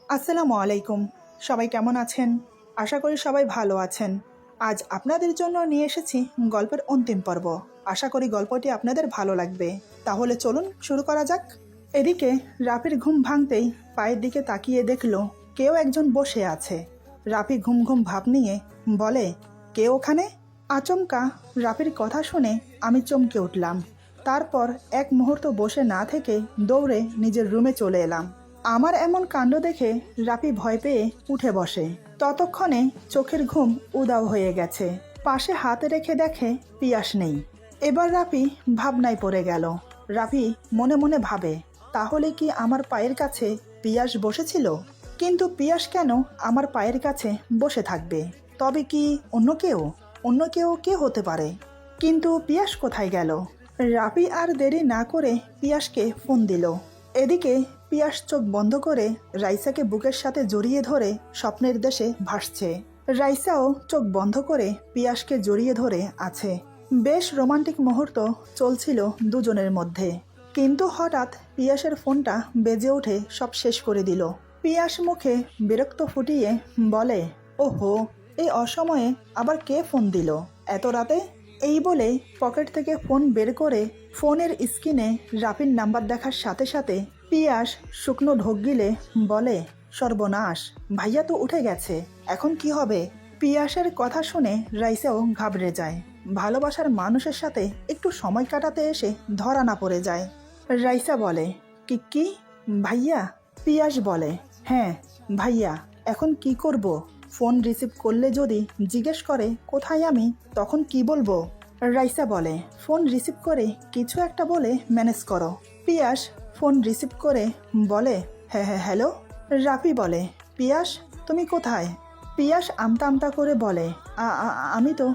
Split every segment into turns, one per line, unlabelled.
আসসালামু আলাইকুম। সবাই কেমন আছেন? আশা করি সবাই ভালো আছেন। আজ আপনাদের জন্য নিয়ে এসেছি গল্পের অন্তিম পর্ব। আশা করি গল্পটি আপনাদের ভালো লাগবে। তাহলে চলুন শুরু করা যাক। এদিকে রাফির ঘুম ভাঙতেই পায়ের দিকে তাকিয়ে দেখল কেউ একজন বসে আছে। রাফি ঘুম ঘুম ভাব নিয়ে বলে, কে ওখানে? আচমকা রাফির কথা শুনে আমি চমকে উঠলাম। তারপর এক মুহূর্ত বসে না থেকে দৌড়ে নিজের রুমে চলে এলাম। আমার এমন কাণ্ড দেখে রাফি ভয় পেয়ে উঠে বসে। ততক্ষণে চোখের ঘুম উধাও হয়ে গেছে। পাশে হাত রেখে দেখে পিয়াস নেই। এবার রাফি ভাবনায় পড়ে গেল। রাফি মনে মনে ভাবে, তাহলে কি আমার পায়ের কাছে পিয়াস বসেছিল? কিন্তু পিয়াস কেন আমার পায়ের কাছে বসে থাকবে? তবে কি অন্য কেউ কে হতে পারে? কিন্তু পিয়াস কোথায় গেল? রাফি আর দেরি না করে পিয়াসকে ফোন দিল। এদিকে পিয়াস চোখ বন্ধ করে রাইসাকে বুকের সাথে জড়িয়ে ধরে স্বপ্নের দেশে ভাসছে। রাইসাও চোখ বন্ধ করে পিয়াসকে জড়িয়ে ধরে আছে। বেশ রোমান্টিক মুহূর্ত চলছিল দুজনের মধ্যে। কিন্তু হঠাৎ পিয়াসের ফোনটা বেজে ওঠে সব শেষ করে দিল। পিয়াস মুখে বিরক্ত ফুটিয়ে বলে, ওহো, এই অসময়ে আবার কে ফোন দিল এত রাতে? এই বলে পকেট থেকে ফোন বের করে ফোনের স্ক্রিনে রাফির নাম্বার দেখার সাথে সাথে পিয়াস শুকনো ঢোক গিলে বলে, সর্বনাশ, ভাইয়া তো উঠে গেছে, এখন কি হবে? পিয়াসের কথা শুনে রাইসাও ঘাবড়ে যায়। ভালোবাসার মানুষের সাথে একটু সময় কাটাতে এসে ধরা না পড়ে যায়। রাইসা বলে, কি ভাইয়া? পিয়াস বলে, হ্যাঁ ভাইয়া। এখন কি করব? ফোন রিসিভ করলে যদি জিজ্ঞেস করে কোথায় আমি, তখন কি বলবো? রাইসা বলে, ফোন রিসিভ করে কিছু একটা বলে ম্যানেজ করো। পিয়াস ফোন রিসিভ করে বলে, হ্যাঁ হ্যাঁ হ্যালো। রাফি বলে, পিয়াস তুমি কোথায়? পিয়াস আমতা আমতা করে বলে, আমি তো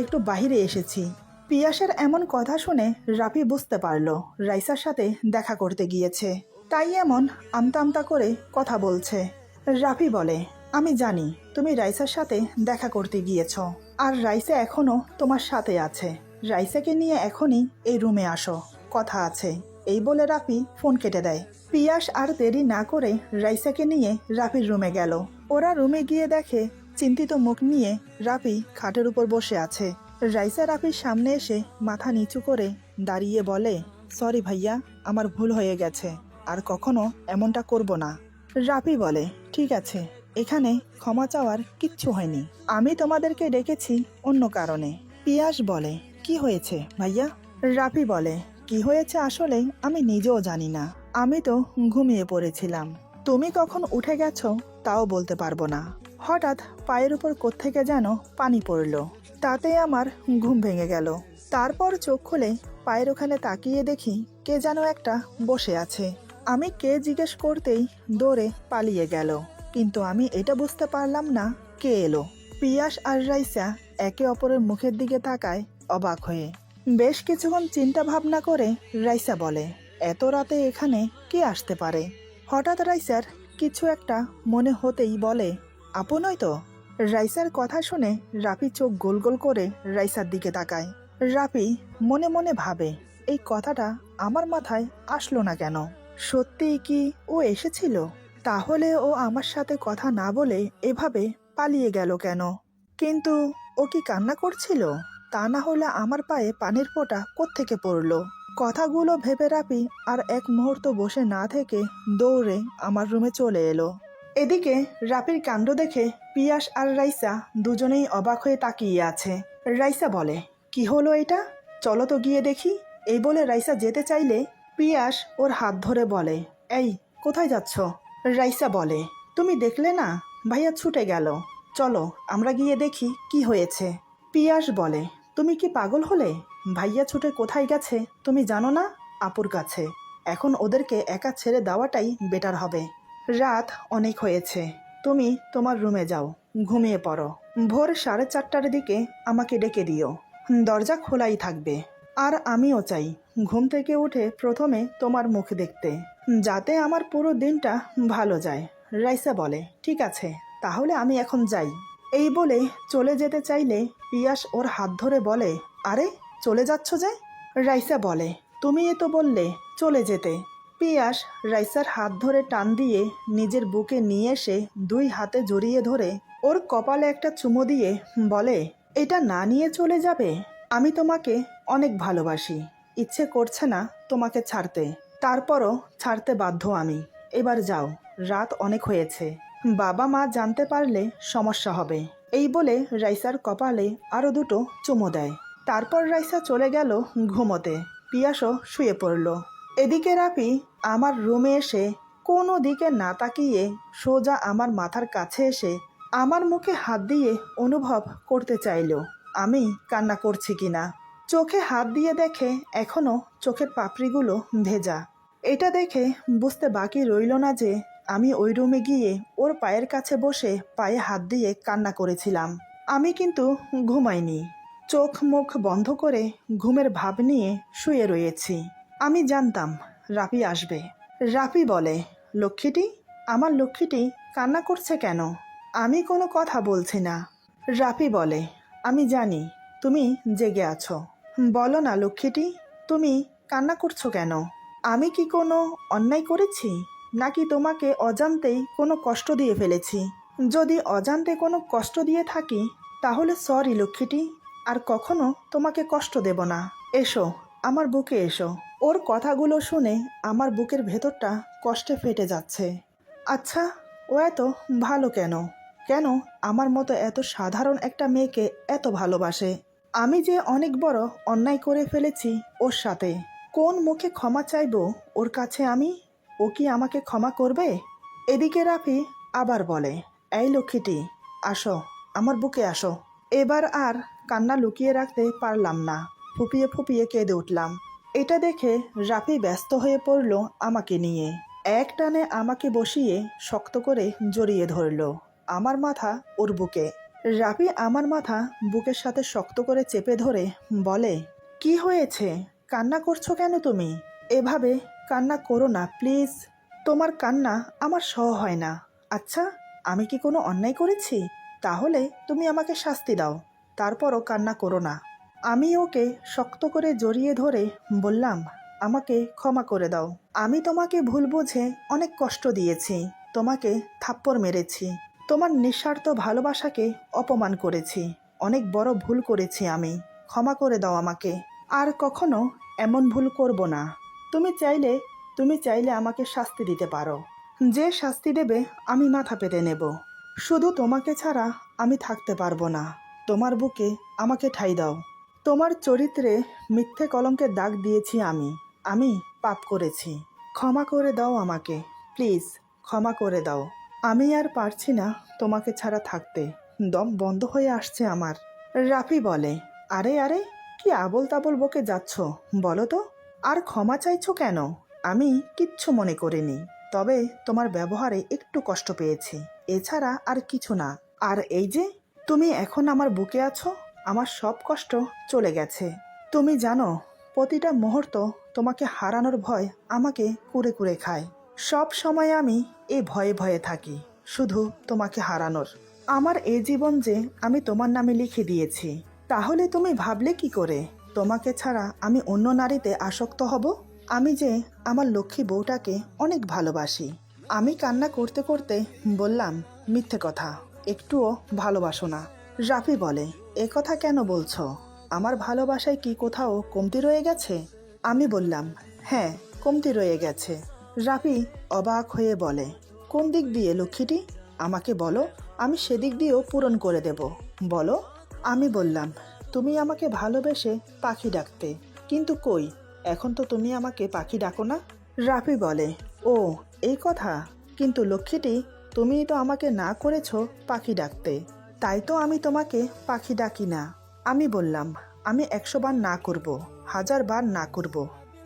একটু বাইরে এসেছি। পিয়াসের এমন কথা শুনে রাফি বুঝতে পারল রাইসার সাথে দেখা করতে গিয়েছে, তাই এমন আমতা আমতা করে কথা বলছে। রাফি বলে, আমি জানি তুমি রাইসার সাথে দেখা করতে গিয়েছ, আর রাইসা এখনো তোমার সাথে আছে। রাইসাকে নিয়ে এখনই এই রুমে আসো, কথা আছে। এই বলে রাফি ফোন কেটে দেয়। পিয়াস আর দেরি না করে রাইসাকে নিয়ে রাফির রুমে গেল। ওরা রুমে গিয়ে দেখে চিন্তিত মুখ নিয়ে রাফি খাটের উপর বসে আছে। রাইসা রাফির সামনে এসে মাথা নিচু করে দাঁড়িয়ে বলে, সরি ভাইয়া, আমার ভুল হয়ে গেছে, আর কখনো এমনটা করব না। রাফি বলে, ঠিক আছে, এখানে ক্ষমা চাওয়ার কিচ্ছু হয়নি। আমি তোমাদেরকে ডেকেছি অন্য কারণে। পিয়াস বলে, কি হয়েছে ভাইয়া? রাফি বলে, কি হয়েছে আসলে আমি নিজেও জানি না। আমি তো ঘুমিয়ে পড়েছিলাম। তুমি কখন উঠে গেছো তাও বলতে পারবো না। হঠাৎ পায়ের উপর কোত্থেকে যেন পানি পড়ল, তাতে আমার ঘুম ভেঙে গেল। তারপর চোখ খুলে পায়ের ওখানে তাকিয়ে দেখি কে যেন একটা বসে আছে। আমি কে জিজ্ঞেস করতেই দৌড়ে পালিয়ে গেল, কিন্তু আমি এটা বুঝতে পারলাম না কে এলো। পিয়াস আর রাইসা একে অপরের মুখের দিকে তাকায় অবাক হয়ে। বেশ কিছুক্ষণ চিন্তা ভাবনা করে রাইসা বলে, এত রাতে এখানে কে আসতে পারে? হঠাৎ রাইসার কিছু একটা মনে হতেই বলে, আপু নয় তো? রাইসার কথা শুনে রাফি চোখ গোল গোল করে রাইসার দিকে তাকায়। রাফি মনে মনে ভাবে, এই কথাটা আমার মাথায় আসলো না কেন? সত্যিই কি ও এসেছিল? তাহলে ও আমার সাথে কথা না বলে এভাবে পালিয়ে গেল কেন? কিন্তু ও কি কান্না করছিল? তা না হলে আমার পায়ে পানির ফোঁটা কোত্থেকে পড়লো? কথাগুলো ভেবে রাফি আর এক মুহূর্ত বসে না থেকে দৌড়ে আমার রুমে চলে এলো। এদিকে রাফির কাণ্ড দেখে পিয়াস আর রাইসা দুজনেই অবাক হয়ে তাকিয়ে আছে। রাইসা বলে, কি হলো এটা? চলো তো গিয়ে দেখি। এই বলে রাইসা যেতে চাইলে পিয়াস ওর হাত ধরে বলে, এই কোথায় যাচ্ছ? রাইসা বলে, তুমি দেখলে না, ভাইয়া ছুটে গেল, চলো আমরা গিয়ে দেখি কি হয়েছে। পিয়াস বলে, তুমি কি পাগল হলে? ভাইয়া ছুটে কোথায় গেছে তুমি জানো না? আপুর কাছে। এখন ওদেরকে একা ছেড়ে দেওয়াটাই বেটার হবে। রাত অনেক হয়েছে, তুমি তোমার রুমে যাও, ঘুমিয়ে পড়ো। ভোর 4:30টার দিকে আমাকে ডেকে দিও, দরজা খোলাই থাকবে। আর আমিও চাই ঘুম থেকে উঠে প্রথমে তোমার মুখ দেখতে, যাতে আমার পুরো দিনটা ভালো যায়। রাইসা বলে, ঠিক আছে, তাহলে আমি এখন যাই। এই বলে চলে যেতে চাইলে পিয়াস ওর হাত ধরে বলে, আরে চলে যাচ্ছ যে? রাইসা বলে, তুমি তো বললে চলে যেতে। পিয়াস রাইসার হাত ধরে টান দিয়ে নিজের বুকে নিয়ে এসে 2 হাতে জড়িয়ে ধরে ওর কপালে একটা চুমো দিয়ে বলে, এটা না নিয়ে চলে যাবে? আমি তোমাকে অনেক ভালোবাসি, ইচ্ছে করছে না তোমাকে ছাড়তে, তারপরও ছাড়তে বাধ্য আমি। এবার যাও, রাত অনেক হয়েছে, বাবা মা জানতে পারলে সমস্যা হবে। এই বলে রাইসার কপালে আরও 2টো চুমো দেয়। তারপর রাইসা চলে গেল ঘুমোতে। পিয়াসও শুয়ে পড়ল। এদিকে রাফি আমার রুমে এসে কোনো দিকে না তাকিয়ে সোজা আমার মাথার কাছে এসে আমার মুখে হাত দিয়ে অনুভব করতে চাইল আমি কান্না করছি কিনা। চোখে হাত দিয়ে দেখে এখনও চোখের পাপড়িগুলো ভেজা। এটা দেখে বুঝতে বাকি রইল না যে আমি ওই রুমে গিয়ে ওর পায়ের কাছে বসে পায়ে হাত দিয়ে কান্না করেছিলাম। আমি কিন্তু ঘুমাইনি, চোখ মুখ বন্ধ করে ঘুমের ভাব নিয়ে শুয়ে রয়েছি। আমি জানতাম রাফি আসবে। রাফি বলে, লক্ষ্মীটি, আমার লক্ষ্মীটি কান্না করছে কেন? আমি কোনো কথা বলছি না। রাফি বলে, আমি জানি তুমি জেগে আছো, বলো না লক্ষ্মীটি, তুমি কান্না করছো কেন? আমি কি কোনো অন্যায় করেছি, নাকি তোমাকে অজান্তেই কোনো কষ্ট দিয়ে ফেলেছি? যদি অজান্তে কোনো কষ্ট দিয়ে থাকি তাহলে সরি লক্ষ্মীটি, আর কখনো তোমাকে কষ্ট দেব না। এসো, আমার বুকে এসো। ওর কথাগুলো শুনে আমার বুকের ভেতরটা কষ্টে ফেটে যাচ্ছে। আচ্ছা, ও এত ভালো কেন? কেন আমার মতো এত সাধারণ একটা মেয়েকে এত ভালোবাসে? আমি যে অনেক বড় অন্যায় করে ফেলেছি ওর সাথে, কোন মুখে ক্ষমা চাইবো ওর কাছে আমি? ও কি আমাকে ক্ষমা করবে? এদিকে রাফি আবার বলে, এই লক্ষ্মীটি, আসো, আমার বুকে আসো। এবার আর কান্না লুকিয়ে রাখতে পারলাম না, ফুপিয়ে ফুপিয়ে কেঁদে উঠলাম। এটা দেখে রাফি ব্যস্ত হয়ে পড়ল আমাকে নিয়ে। এক টানে আমাকে বসিয়ে শক্ত করে জড়িয়ে ধরল আমার মাথা ওর বুকে। রাফি আমার মাথা বুকের সাথে শক্ত করে চেপে ধরে বলে, কি হয়েছে? কান্না করছো কেন তুমি? এভাবে কান্না করো না প্লিজ, তোমার কান্না আমার সহ হয় না। আচ্ছা, আমি কি কোনো অন্যায় করেছি? তাহলে তুমি আমাকে শাস্তি দাও, তারপরও কান্না করো না। আমি ওকে শক্ত করে জড়িয়ে ধরে বললাম, আমাকে ক্ষমা করে দাও। আমি তোমাকে ভুল বুঝে অনেক কষ্ট দিয়েছি, তোমাকে থাপ্পড় মেরেছি, তোমার নিঃস্বার্থ ভালোবাসাকে অপমান করেছি, অনেক বড় ভুল করেছি আমি, ক্ষমা করে দাও আমাকে। আর কখনো এমন ভুল করব না। তুমি চাইলে আমাকে শাস্তি দিতে পারো, যে শাস্তি দেবে আমি মাথা পেতে নেব। শুধু তোমাকে ছাড়া আমি থাকতে পারবো না। তোমার বুকে আমাকে ঠাঁই দাও। তোমার চরিত্রে মিথ্যে কলঙ্কের দাগ দিয়েছি আমি পাপ করেছি, ক্ষমা করে দাও আমাকে, প্লিজ ক্ষমা করে দাও। আমি আর পারছি না তোমাকে ছাড়া থাকতে, দম বন্ধ হয়ে আসছে আমার। রাফি বলে, আরে আরে, কি আবোল তাবোল বকে যাচ্ছ বলো তো? আর ক্ষমা চাইছো কেন? আমি কিচ্ছু মনে করিনি, তবে তোমার ব্যবহারে একটু কষ্ট পেয়েছি, এছাড়া আর কিছু না। আর এই যে তুমি এখন আমার বুকে আছো, আমার সব কষ্ট চলে গেছে। তুমি জানো, প্রতিটা মুহূর্ত তোমাকে হারানোর ভয় আমাকে কুরে কুরে খায়। সব সময় আমি এই ভয়ে ভয়ে থাকি, শুধু তোমাকে হারানোর। আমার এই জীবন যে আমি তোমার নামে লিখে দিয়েছি, তাহলে তুমি ভাবলে কি করে তোমাকে ছাড়া আমি অন্য নারীতে আসক্ত হব? আমি যে আমার লক্ষ্মী বউটাকে অনেক ভালোবাসি। আমি কান্না করতে করতে বললাম, মিথ্যে কথা, একটুও ভালোবাসো না। রাফি বলে, এ কথা কেন বলছো? আমার ভালোবাসায় কি কোথাও কমতি রয়ে গেছে? আমি বললাম, হ্যাঁ, কমতি রয়ে গেছে। রাফি অবাক হয়ে বলে, কোন দিক দিয়ে লক্ষ্মীটি? আমাকে বলো, আমি সেদিক দিয়েও পূরণ করে দেব, বলো। আমি বললাম, তুমি আমাকে ভালোবেসে পাখি ডাকতে, কিন্তু কই, এখন তো তুমি আমাকে পাখি ডাকো না। রাফি বলে, ও এই কথা, কিন্তু লক্ষ্মীটি, তুমি তো আমাকে না করেছো পাখি ডাকতে, তাই তো আমি তোমাকে পাখি ডাকি না। আমি বললাম, আমি 100 বার না করব, 1000 বার না করব,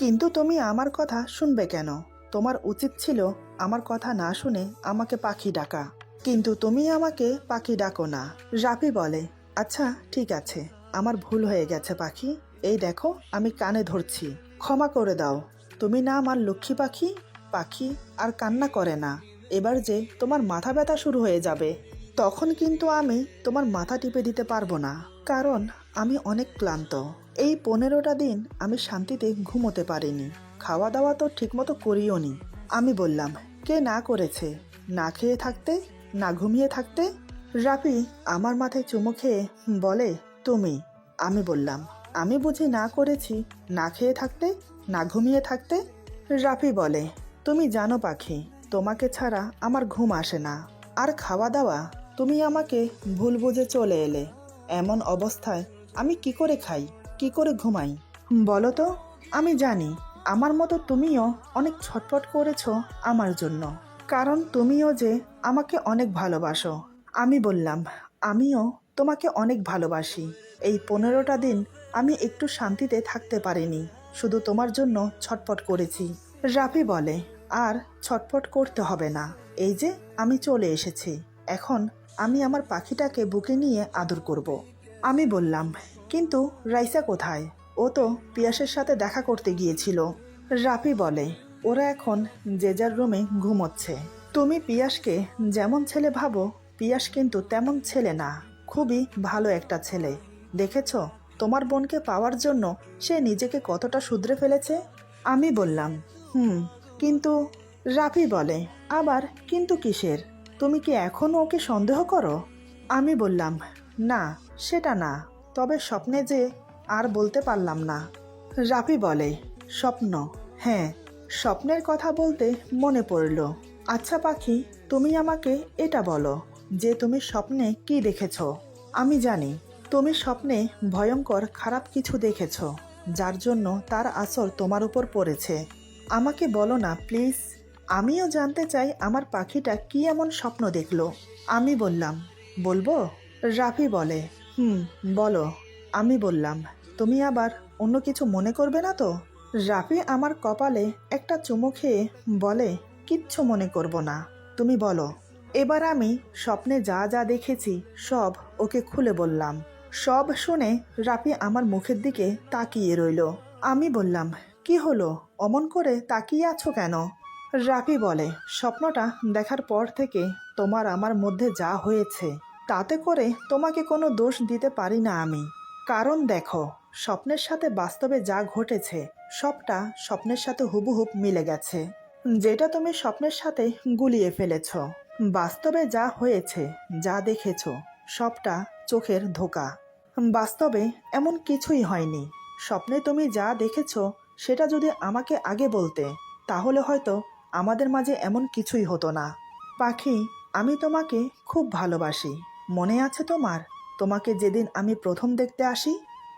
কিন্তু তুমি আমার কথা শুনবে কেন? তোমার উচিত ছিল আমার কথা না শুনে আমাকে পাখি ডাকা, কিন্তু তুমি আমাকে পাখি ডাকো না। রাফি বলে, আচ্ছা ঠিক আছে, আমার ভুল হয়ে গেছে পাখি, এই দেখো আমি কানে ধরছি, ক্ষমা করে দাও। তুমি না আমার লক্ষ্মী পাখি? পাখি আর কান্না করে না, এবার যে তোমার মাথা ব্যথা শুরু হয়ে যাবে, তখন কিন্তু আমি তোমার মাথা টিপে দিতে পারবো না, কারণ আমি অনেক ক্লান্ত। এই 15টা দিন আমি শান্তিতে ঘুমোতে পারিনি, খাওয়া দাওয়া তো ঠিকমতো করিও নি। আমি বললাম, কে না করেছে? না খেয়ে থাকতে, না ঘুমিয়ে থাকতে? রাফি আমার মাথায় চুমু খেয়ে বলে, তুমি। আমি বললাম, আমি বুঝি না করেছি না খেয়ে থাকতে, না ঘুমিয়ে থাকতে? রাফি বলে, তুমি জানো পাখি, তোমাকে ছাড়া আমার ঘুম আসে না। আর খাওয়া দাওয়া, তুমি আমাকে ভুল বুঝে চলে এলে। এমন অবস্থায় আমি কি করে খাই, কি করে ঘুমাই বলো তো? আমি জানি আমার মতো তুমিও অনেক ছটফট করেছো আমার জন্য, কারণ তুমিও যে আমাকে অনেক ভালোবাসো। আমি বললাম, আমিও তোমাকে অনেক ভালোবাসি। এই 15টা দিন আমি একটু শান্তিতে থাকতে পারিনি, শুধু তোমার জন্য ছটফট করেছি। রাফি বলে, আর ছটফট করতে হবে না, এই যে আমি চলে এসেছি, এখন আমি আমার পাখিটাকে বুকে নিয়ে আদর করব। আমি বললাম, কিন্তু রাইসা কোথায়? ও তো পিয়াসের সাথে দেখা করতে গিয়েছিল। রাফি বলে, ওরা এখন যে যার রুমে ঘুমোচ্ছে। তুমি পিয়াসকে যেমন ছেলে ভাবো, পিয়াস কিন্তু তেমন ছেলে না, খুবই ভালো একটা ছেলে। দেখেছ তোমার বোনকে পাওয়ার জন্য সে নিজেকে কতটা শুধরে ফেলেছে। আমি বললাম, কিন্তু। রাফি বলে, আবার কিন্তু কিসের? তুমি কি এখনও ওকে সন্দেহ করো? আমি বললাম, না সেটা না, তবে স্বপ্নে যে আর বলতে পারলাম না। রাফি বলে, স্বপ্ন? হ্যাঁ, স্বপ্নের কথা বলতে মনে পড়ল। আচ্ছা পাখি, তুমি আমাকে এটা বলো যে তুমি স্বপ্নে কি দেখেছ? আমি জানি তুমি স্বপ্নে ভয়ঙ্কর খারাপ কিছু দেখেছ, যার জন্য তার আসর তোমার উপর পড়েছে। আমাকে বলো না প্লিজ, আমিও জানতে চাই আমার পাখিটা কি এমন স্বপ্ন দেখলো। আমি বললাম, বলবো? রাফি বলে, বলো। আমি বললাম, তুমি আবার অন্য কিছু মনে করবে না তো? রাফি আমার কপালে একটা চুমু খেয়ে বলে, কিচ্ছু মনে করব না, তুমি বলো। এবার আমি স্বপ্নে যা যা দেখেছি সব ওকে খুলে বললাম। সব শুনে রাফি আমার মুখের দিকে তাকিয়ে রইল। আমি বললাম, কি হলো, অমন করে তাকিয়ে আছো কেন? রাফি বলে, স্বপ্নটা দেখার পর থেকে তোমার আমার মধ্যে যা হয়েছে, তাতে করে তোমাকে কোনো দোষ দিতে পারি না আমি। কারণ দেখো, স্বপ্নের সাথে বাস্তবে যা ঘটেছে সবটা স্বপ্নের সাথে হুবহুব মিলে গেছে। যেটা তুমি স্বপ্নের সাথে গুলিয়ে ফেলেছ, বাস্তবে যা হয়েছে, যা দেখেছ সবটা চোখের ধোঁকা। বাস্তবে এমন কিছুই হয়নি। স্বপ্নে তুমি যা দেখেছ সেটা যদি আমাকে আগে বলতে, তাহলে হয়তো আমাদের মাঝে এমন কিছুই হতো না। পাখি, আমি তোমাকে খুব ভালোবাসি। মনে আছে তোমার, তোমাকে যেদিন আমি প্রথম দেখতে আসি,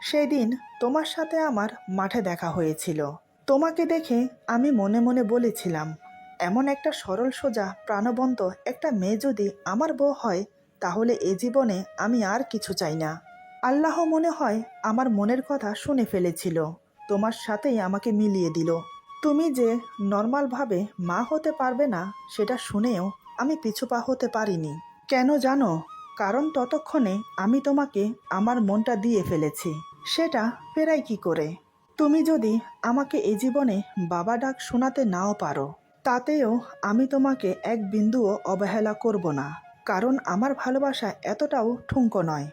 সেই দিন তোমার সাথে আমার মাঠে দেখা হয়েছিল। তোমাকে দেখে আমি মনে মনে বলেছিলাম, এমন একটা সরল সোজা প্রাণবন্ত একটা মেয়ে যদি আমার বউ হয়, তাহলে এ জীবনে আমি আর কিছু চাই না। আল্লাহ মনে হয় আমার মনের কথা শুনে ফেলেছিল, তোমার সাথেই আমাকে মিলিয়ে দিল। তুমি যে নর্মালভাবে মা হতে পারবে না সেটা শুনেও আমি পিছুপা হতে পারিনি। কেন জানো? কারণ ততক্ষণে আমি তোমাকে আমার মনটা দিয়ে ফেলেছি, সেটা ফেরাই কি করে? তুমি যদি আমাকে এ জীবনে বাবা ডাক শোনাতে নাও পারো, তাতেও আমি তোমাকে এক বিন্দুও অবহেলা করব না, কারণ আমার ভালোবাসা এতটাও ঠুনকো নয়।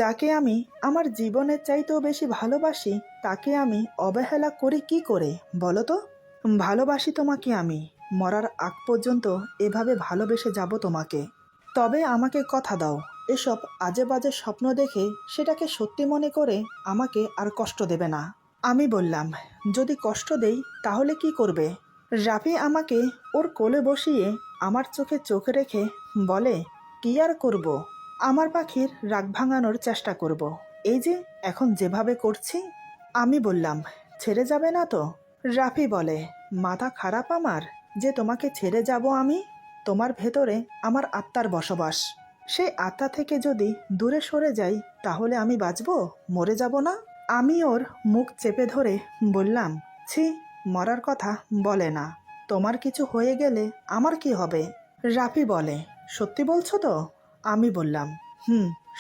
যাকে আমি আমার জীবনের চাইতেও বেশি ভালোবাসি, তাকে আমি অবহেলা করি কি করে বলো তো? ভালোবাসি তোমাকে আমি, মরার আগ পর্যন্ত এভাবে ভালোবেসে যাব তোমাকে। তবে আমাকে কথা দাও, এসব আজে বাজে স্বপ্ন দেখে সেটাকে সত্যি মনে করে আমাকে আর কষ্ট দেবে না। আমি বললাম, যদি কষ্ট দেই তাহলে কি করবে? রাফি আমাকে ওর কোলে বসিয়ে আমার চোখে চোখ রেখে বলে, কি আর করব? আমার পাখির রাগ ভাঙানোর চেষ্টা করব, এই যে এখন যেভাবে করছি। আমি বললাম, ছেড়ে যাবে না তো? রাফি বলে, মাথা খারাপ আমার যে তোমাকে ছেড়ে যাব আমি? তোমার ভেতরে আমার আত্মার বসবাস, সেই আত্মা থেকে যদি দূরে সরে যাই তাহলে আমি বাঁচব, মরে যাব না? আমি ওর মুখ চেপে ধরে বললাম, ছি, মরার কথা বলে না, তোমার কিছু হয়ে গেলে আমার কি হবে? রাফি বলে, সত্যি বলছো তো? আমি বললাম,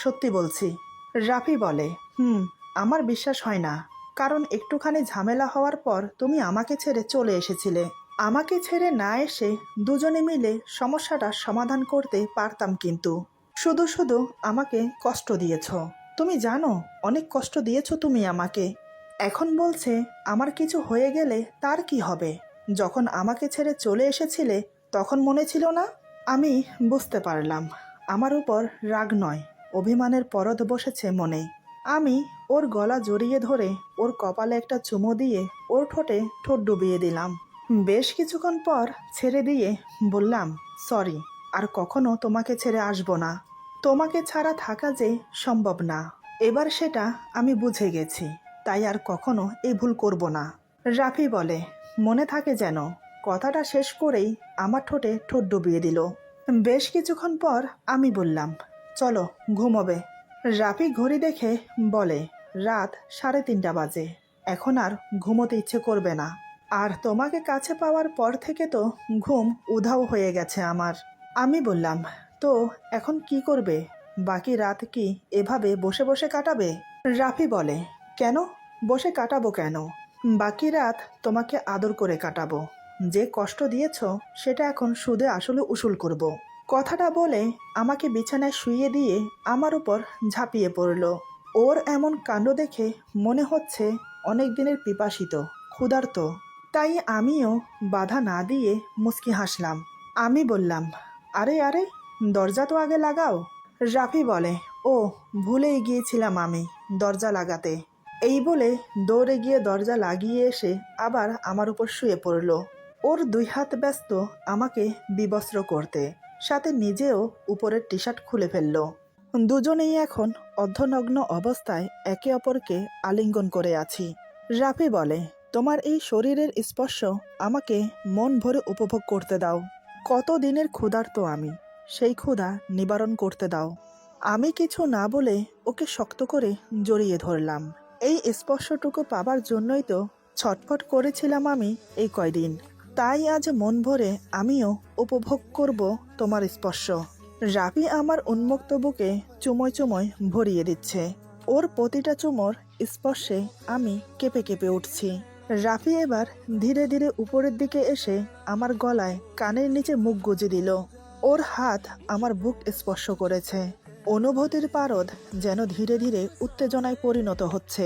সত্যি বলছি। রাফি বলে, আমার বিশ্বাস হয় না, কারণ একটুখানি ঝামেলা হওয়ার পর তুমি আমাকে ছেড়ে চলে এসেছিলে। আমাকে ছেড়ে না এসে দুজনে মিলে সমস্যাটা সমাধান করতে পারতাম, কিন্তু শুধু শুধু আমাকে কষ্ট দিয়েছ। তুমি জানো অনেক কষ্ট দিয়েছ তুমি আমাকে। এখন বলছে আমার কিছু হয়ে গেলে তার কি হবে? যখন আমাকে ছেড়ে চলে এসেছিলে তখন মনে ছিল না? আমি বুঝতে পারলাম আমার উপর রাগ নয়, অভিমানের পরদ বসেছে মনে। আমি ওর গলা জড়িয়ে ধরে ওর কপালে একটা চুমো দিয়ে ওর ঠোঁটে ঠোঁট ডুবিয়ে দিলাম। বেশ কিছুক্ষণ পর ছেড়ে দিয়ে বললাম, সরি, আর কখনো তোমাকে ছেড়ে আসবো না। তোমাকে ছাড়া থাকা যে সম্ভব না, এবার সেটা আমি বুঝে গেছি, তাই আর কখনো এই ভুল করব না। রাফি বলে, মনে থাকে যেন। কথাটা শেষ করেই আমার ঠোঁটে ঠোঁট ডুবিয়ে দিল। বেশ কিছুক্ষণ পর আমি বললাম, চলো ঘুমোবে। রাফি ঘড়ি দেখে বলে, রাত 3:30 বাজে, এখন আর ঘুমোতে ইচ্ছে করবে না। আর তোমাকে কাছে পাওয়ার পর থেকে তো ঘুম উধাও হয়ে গেছে আমার। আমি বললাম, তো এখন কি করবে? বাকি রাত কি এভাবে বসে বসে কাটাবে? রাফি বলে, কেন বসে কাটাবো কেন? বাকি রাত তোমাকে আদর করে কাটাবো। যে কষ্ট দিয়েছ সেটা এখন সুদে আসলে উসুল করব। কথাটা বলে আমাকে বিছানায় শুইয়ে দিয়ে আমার উপর ঝাঁপিয়ে পড়ল। ওর এমন কাণ্ড দেখে মনে হচ্ছে অনেক দিনের পিপাসিত, ক্ষুধার্ত। তাই আমিও বাধা না দিয়ে মুচকি হাসলাম। আমি বললাম, আরে আরে, দরজা তো আগে লাগাও। রাফি বলে, ও ভুলেই গিয়েছিলাম আমি দরজা লাগাতে। এই বলে দৌড়ে গিয়ে দরজা লাগিয়ে এসে আবার আমার উপর শুয়ে পড়ল। ওর 2 হাত ব্যস্ত আমাকে বিবস্ত্র করতে, সাথে নিজেও উপরের টি শার্ট খুলে ফেলল। দুজনেই এখন অর্ধনগ্ন অবস্থায় একে অপরকে আলিঙ্গন করে আছি। রাফি বলে, তোমার এই শরীরের স্পর্শ আমাকে মন ভরে উপভোগ করতে দাও। কত দিনের ক্ষুধার্ত আমি, সেই ক্ষুধা নিবারণ করতে দাও। আমি কিছু না বলে ওকে শক্ত করে জড়িয়ে ধরলাম। এই স্পর্শটুকু পাবার জন্যই তো ছটফট করেছিলাম আমি এই কয়দিন। তাই আজ মন ভরে আমিও উপভোগ করব তোমার স্পর্শ। রাফি আমার উন্মুক্ত বুকে চুমোয় চুমোয় ভরিয়ে দিচ্ছে। ওর প্রতিটা চুমোর স্পর্শে আমি কেঁপে কেঁপে উঠছি। রাফি এবার ধীরে ধীরে উপরের দিকে এসে আমার গলায় কানের নিচে মুখ গুজে দিল। ওর হাত আমার বুক স্পর্শ করেছে। অনুভূতির পারদ যেন ধীরে ধীরে উত্তেজনায় পরিণত হচ্ছে।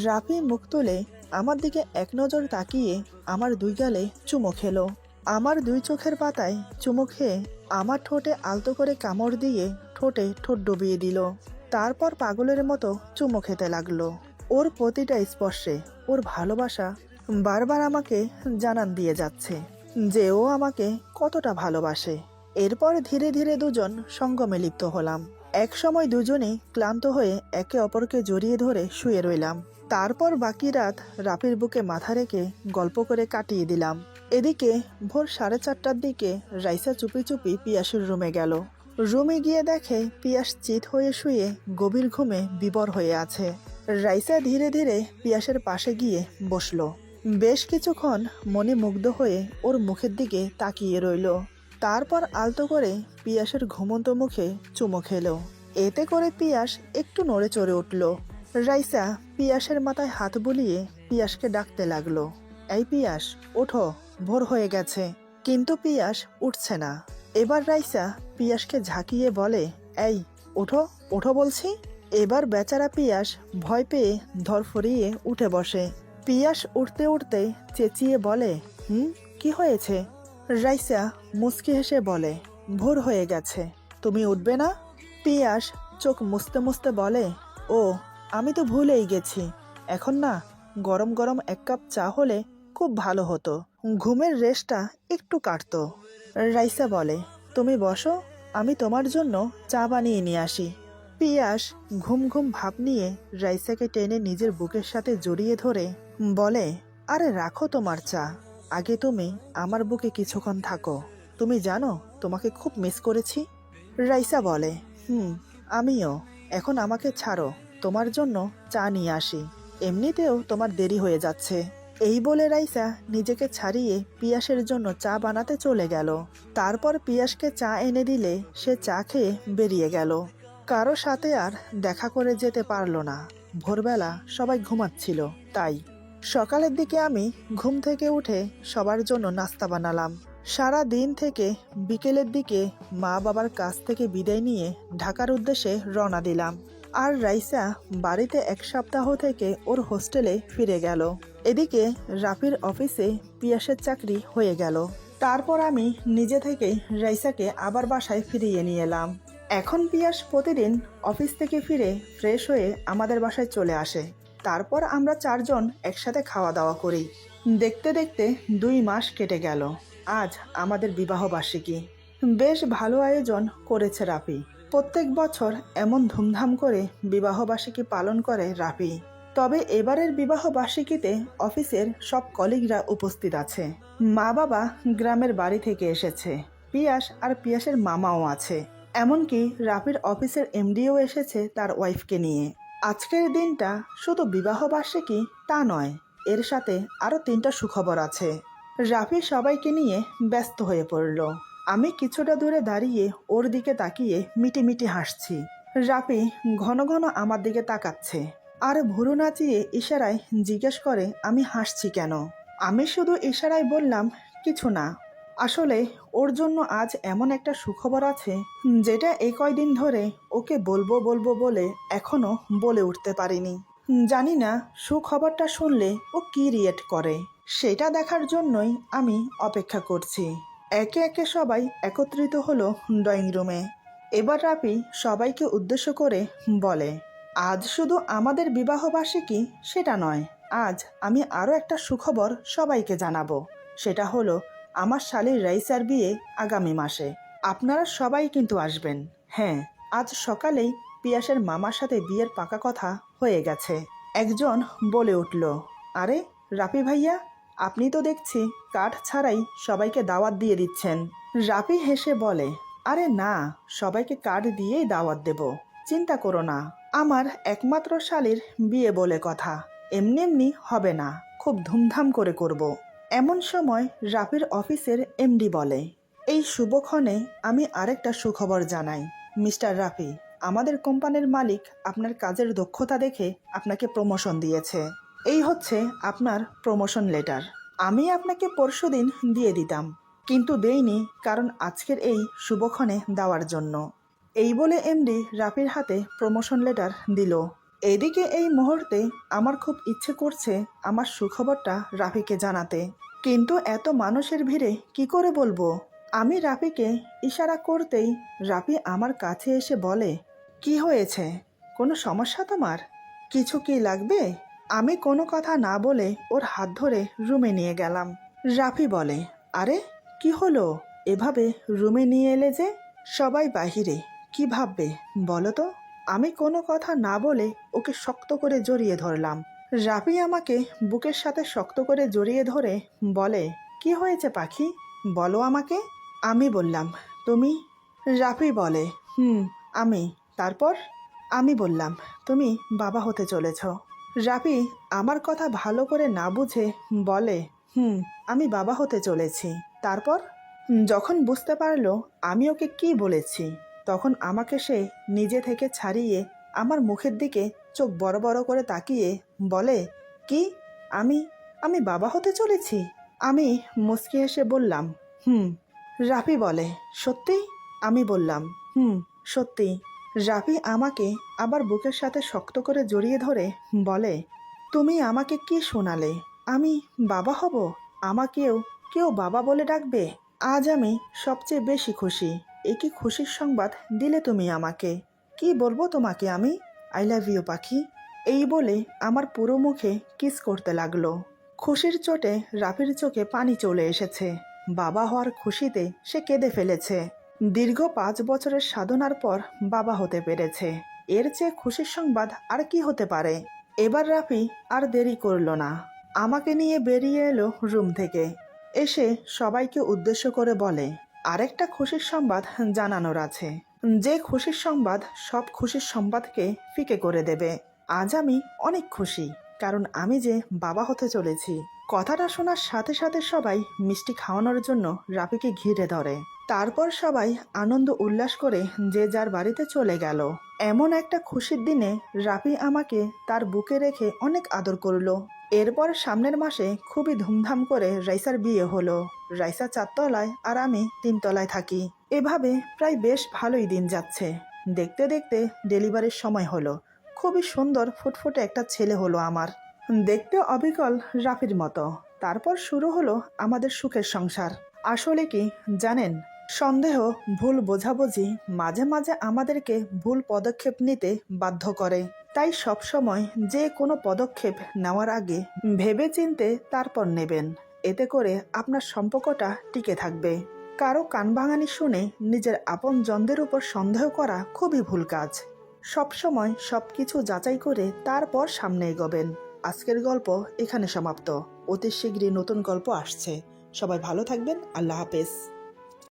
রাফি মুখ তুলে আমার দিকে এক নজর তাকিয়ে আমার 2 গালে চুমো খেলো। আমার 2 চোখের পাতায় চুমো খেয়ে আমার ঠোঁটে আলতো করে কামড় দিয়ে ঠোঁটে ঠোঁট ডুবিয়ে দিল। তারপর পাগলের মতো চুমো খেতে লাগলো। ওর প্রতিটা স্পর্শে ওর ভালোবাসা বারবার আমাকে জানান দিয়ে যাচ্ছে যে ও আমাকে কতটা ভালোবাসে। এরপর ধীরে ধীরে দুজন সঙ্গমে লিপ্ত হলাম। এক সময় দুজনেই ক্লান্ত হয়ে একে অপরকে জড়িয়ে ধরে শুয়ে রইলাম। তারপর বাকি রাত রাফির বুকে মাথা রেখে গল্প করে কাটিয়ে দিলাম। এদিকে ভোর 4:30টার দিকে রাইসা চুপি চুপি পিয়াসের রুমে গেল। রুমে গিয়ে দেখে পিয়াস চিত হয়ে শুয়ে গভীর ঘুমে বিভোর হয়ে আছে। রাইসা ধীরে ধীরে পিয়াসের পাশে গিয়ে বসলো। বেশ কিছুক্ষণ মনে মুগ্ধ হয়ে ওর মুখের দিকে তাকিয়ে রইল। তারপর আলতো করে পিয়াসের ঘুমন্ত মুখে চুমো খেলো। এতে করে পিয়াস একটু নড়ে চড়ে উঠল। রাইসা পিয়াসের মাথায় হাত বুলিয়ে পিয়াসকে ডাকতে লাগলো, এই পিয়াস ওঠো, ভোর হয়ে গেছে। কিন্তু পিয়াস উঠছে না। এবার রাইসা পিয়াসকে ঝাঁকিয়ে বলে, এই ওঠো ওঠো বলছি। এবার বেচারা পিয়াস ভয় পেয়ে ধরফরিয়ে উঠে বসে। পিয়াস উঠতে উঠতে চেঁচিয়ে বলে, কি হয়েছে? রাইসা মুচকি হেসে বলে, ভোর হয়ে গেছে, তুমি উঠবে না? পিয়াস চোখ মুছতে মুছতে বলে, ও আমি তো ভুলেই গেছি। এখন না গরম গরম 1 কাপ চা হলে খুব ভালো হতো, ঘুমের রেশটা একটু কাটতো। রাইসা বলে, তুমি বসো, আমি তোমার জন্য চা বানিয়ে নিয়ে আসি। পিয়াস ঘুম ঘুম ভাব নিয়ে রাইসাকে টেনে নিজের বুকের সাথে জড়িয়ে ধরে বলে, আরে রাখো তোমার চা, আগে তুমি আমার বুকে কিছুক্ষণ থাকো। তুমি জানো তোমাকে খুব মিস করেছি। রাইসা বলে, আমিও। এখন আমাকে ছাড়ো, তোমার জন্য চা নিয়ে আসি, এমনিতেও তোমার দেরি হয়ে যাচ্ছে। এই বলে রাইসা নিজেকে ছাড়িয়ে পিয়াসের জন্য চা বানাতে চলে গেল। তারপর পিয়াসকে চা এনে দিলে সে চা খেয়ে বেরিয়ে গেল। কারো সাথে আর দেখা করে যেতে পারলো না। ভোরবেলা সবাই ঘুমাচ্ছিল, তাই সকালের দিকে আমি ঘুম থেকে উঠে সবার জন্য নাস্তা বানালাম। সারা দিন থেকে বিকেলের দিকে মা বাবার কাছ থেকে বিদায় নিয়ে ঢাকার উদ্দেশ্যে রওনা দিলাম। আর রাইসা বাড়িতে 1 সপ্তাহ থেকে ওর হোস্টেলে ফিরে গেল। এদিকে রাফির অফিসে পিয়াসের চাকরি হয়ে গেল। তারপর আমি নিজে থেকেই রাইসাকে আবার বাসায় ফিরিয়ে নিয়ে এলাম। এখন পিয়াস প্রতিদিন অফিস থেকে ফিরে ফ্রেশ হয়ে আমাদের বাসায় চলে আসে। তারপর আমরা 4 জন একসাথে খাওয়া দাওয়া করি। দেখতে দেখতে 2 মাস কেটে গেল। আজ আমাদের বিবাহবার্ষিকী। বেশ ভালো আয়োজন করেছে রাফি। প্রত্যেক বছর এমন ধুমধাম করে বিবাহবার্ষিকী পালন করে রাফি। তবে এবারের বিবাহবার্ষিকীতে অফিসের সব কলিগরা উপস্থিত আছে। মা বাবা গ্রামের বাড়ি থেকে এসেছে। পিয়াস আর পিয়াসের মামাও আছে। এমনকি রাফির অফিসের এমডিও এসেছে তার ওয়াইফকে নিয়ে। আজকের দিনটা শুধু বিবাহবার্ষিকী তা নয়, এর সাথে আরও 3টা সুখবর আছে। রাফি সবাইকে নিয়ে ব্যস্ত হয়ে পড়ল। আমি কিছুটা দূরে দাঁড়িয়ে ওর দিকে তাকিয়ে মিটিমিটি হাসছি। রাফি ঘন ঘন আমার দিকে তাকাচ্ছে আর ভুরু নাচিয়ে ইশারায় জিজ্ঞেস করে আমি হাসছি কেন। আমি শুধু ইশারায় বললাম কিছু না। আসলে ওর জন্য আজ এমন একটা সুখবর আছে যেটা এই কয়দিন ধরে ওকে বলবো বলবো বলে এখনো বলে উঠতে পারিনি। জানি না সুখবরটা শুনলে ও কি রিয়েক্ট করে। সেটা দেখার জন্যই আমি অপেক্ষা করছি। একে একে সবাই একত্রিত হলো ড্রয়িং রুমে। এবার রাফি সবাইকে উদ্দেশ্য করে বলে, আজ শুধু আমাদের বিবাহবার্ষিকী সেটা নয়, আজ আমি আরও একটা সুখবর সবাইকে জানাবো। সেটা হলো আমার শালীর রাইসার বিয়ে আগামী মাসে। আপনারা সবাই কিন্তু আসবেন। হ্যাঁ, আজ সকালেই পিয়াসের মামার সাথে বিয়ের পাকা কথা হয়ে গেছে। একজন বলে উঠল, আরে রাফি ভাইয়া, আপনি তো দেখছি কার্ড ছাড়াই সবাইকে দাওয়াত দিয়ে দিচ্ছেন। রাফি হেসে বলে, আরে না, সবাইকে কার্ড দিয়েই দাওয়াত দেব, চিন্তা করো না। আমার একমাত্র শালীর বিয়ে বলে কথা, এমনি এমনি হবে না, খুব ধুমধাম করে করব। এমন সময় রাফির অফিসের এমডি বলে, এই শুভক্ষণে আমি আরেকটা সুখবর জানাই। মিস্টার রাফি, আমাদের কোম্পানির মালিক আপনার কাজের দক্ষতা দেখে আপনাকে প্রমোশন দিয়েছে। এই হচ্ছে আপনার প্রমোশন লেটার। আমি আপনাকে পরশুদিন দিয়ে দিতাম, কিন্তু দেইনি, কারণ আজকের এই শুভক্ষণে দেওয়ার জন্য। এই বলে এমডি রাফির হাতে প্রমোশন লেটার দিল। এদিকে এই মুহূর্তে আমার খুব ইচ্ছে করছে আমার সুখবরটা রাফিকে জানাতে, কিন্তু এত মানুষের ভিড়ে কি করে বলবো। আমি রাফিকে ইশারা করতেই রাফি আমার কাছে এসে বলে, কি হয়েছে, কোনো সমস্যা তোমার? কিছু কি লাগবে? আমি কোনো কথা না বলে ওর হাত ধরে রুমে নিয়ে গেলাম। রাফি বলে, আরে কি হলো, এভাবে রুমে নিয়ে এলে যে? সবাই বাহিরে, কি ভাববে বলো তো? আমি কোনো কথা না বলে ওকে শক্ত করে জড়িয়ে ধরলাম। রাফি আমাকে বুকের সাথে শক্ত করে জড়িয়ে ধরে বলে, কি হয়েছে পাখি, বলো আমাকে। আমি বললাম, তুমি? রাফি বলে, আমি। তারপর? আমি বললাম, তুমি বাবা হতে চলেছ। রাফি আমার কথা ভালো করে না বুঝে বলে, আমি বাবা হতে চলেছি। তারপর? যখন বুঝতে পারলো আমি ওকে কি বলেছি, তখন আমাকে সে নিজে থেকে ছাড়িয়ে আমার মুখের দিকে চোখ বড় বড় করে তাকিয়ে বলে, কি? আমি আমি বাবা হতে চলেছি? আমি মুচকি হেসে বললাম, রাফি বলে, সত্যি? আমি বললাম, সত্যি। রাফি আমাকে আবার বুকের সাথে শক্ত করে জড়িয়ে ধরে বলে, তুমি আমাকে কি শোনালে? আমি বাবা হব? আমাকেও কেউ বাবা বলে ডাকবে? আজ আমি সবচেয়ে বেশি খুশি। এ কি খুশির সংবাদ দিলে তুমি আমাকে। কি বলবো তোমাকে আমি? আই লাভ ইউ পাখি। এই বলে আমার পুরো মুখে কিস করতে লাগলো। খুশির চোটে রাফির চোখে পানি চলে এসেছে। বাবা হওয়ার খুশিতে সে কেঁদে ফেলেছে। দীর্ঘ 5 বছরের সাধনার পর বাবা হতে পেরেছে। এর চেয়ে খুশির সংবাদ আর কি হতে পারে। এবার রাফি আর দেরি করল না, আমাকে নিয়ে বেরিয়ে এলো রুম থেকে। এসে সবাইকে উদ্দেশ্য করে বলে, আরেকটা খুশির সংবাদ জানানোর আছে, যে খুশির সংবাদ সব খুশির সংবাদকে ফিকে করে দেবে। আজ আমি অনেক খুশি, কারণ আমি যে বাবা হতে চলেছি। কথাটা শোনার সাথে সাথে সবাই মিষ্টি খাওয়ানোর জন্য রাফিকে ঘিরে ধরে। তারপর সবাই আনন্দ উল্লাস করে যে যার বাড়িতে চলে গেল। এমন একটা খুশির দিনে রাফি আমাকে তার বুকে রেখে অনেক আদর করলো। এরপর সামনের মাসে খুবই ধুমধাম করে রাইসার বিয়ে হলো। রাইসা 4 তলায় আর আমি 3 তলায় থাকি। এভাবে প্রায় বেশ ভালোই দিন যাচ্ছে। দেখতে দেখতে ডেলিভারির সময় হলো। খুবই সুন্দর ফুটফুটে একটা ছেলে হলো আমার। দেখতে অবিকল রাফির মতো। তারপর শুরু হলো আমাদের সুখের সংসার। আসলে কি জানেন, সন্দেহ, ভুল বোঝাবুঝি মাঝে মাঝে আমাদেরকে ভুল পদক্ষেপ নিতে বাধ্য করে। তাই সবসময় যে কোনো পদক্ষেপ নেওয়ার আগে ভেবেচিন্তে তারপর নেবেন। এতে করে আপনার সম্পর্কটা টিকে থাকবে। কারো কানভাঙানি শুনে নিজের আপনজনদের উপর সন্দেহ করা খুবই ভুল কাজ। সবসময় সবকিছু যাচাই করে তারপর সামনে এগোবেন। আজকের গল্প এখানে সমাপ্ত। অতি শীঘ্রই নতুন গল্প আসছে। সবাই ভালো থাকবেন। আল্লাহ হাফেজ।